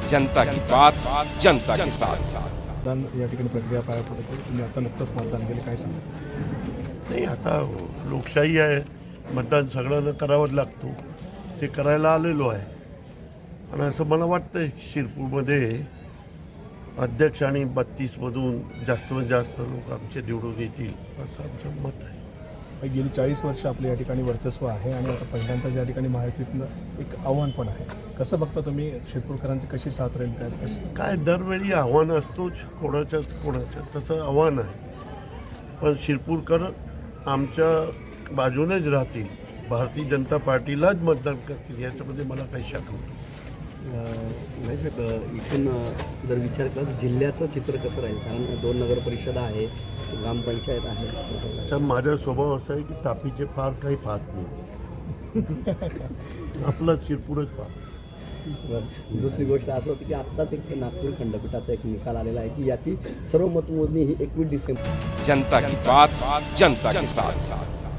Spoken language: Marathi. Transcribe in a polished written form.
जनता की बात जनता के साथ। मतदान या ठिकाणी प्रक्रिया पार पडते. तुम्ही आता नुकतंच मतदान केले, काय सांगा? नाही, आता लोकशाही आहे, मतदान सगळ्यांना करावंच लागतो, ते करायला आलेलो आहे. आणि असं मला वाटतं शिरपूरमध्ये अध्यक्ष आणि 32मधून जास्तीत जास्त लोक आमचे निवडून येतील असं आमचं मत आहे. गेली 40 वर्ष आपल्या या ठिकाणी वर्चस्व आहे आणि आता पहिल्यांदा या ठिकाणी महायुतीतनं एक आव्हान पण आहे. कसं बघता तुम्ही शिरपूरकरांची कशी साथ राहील, काय कशी? काय दरवेळी आव्हान असतोच कोणाच्या तसं आव्हान आहे. पण शिरपूरकर आमच्या बाजूनेच राहतील, भारतीय जनता पार्टीलाच मतदान करतील याच्यामध्ये मला काही शक नाही. नाही साहेब, इथून जर विचार केला तर जिल्ह्याचं चित्र कसं राहील? कारण 2 नगर परिषदा आहे, ग्रामपंचायत आहे. अच्छा, माझा स्वभाव असा आहे की तापीचे फार काही पाहत नाही, आपला शिरपूरच पाहत. दुसरी गोष्ट असं होती की आत्ताच एक नागपूर खंडपीठाचा एक निकाल आलेला आहे की याची सर्व मतमोजणी ही 21 डिसेंबर. जनता की बात जनता के साथ।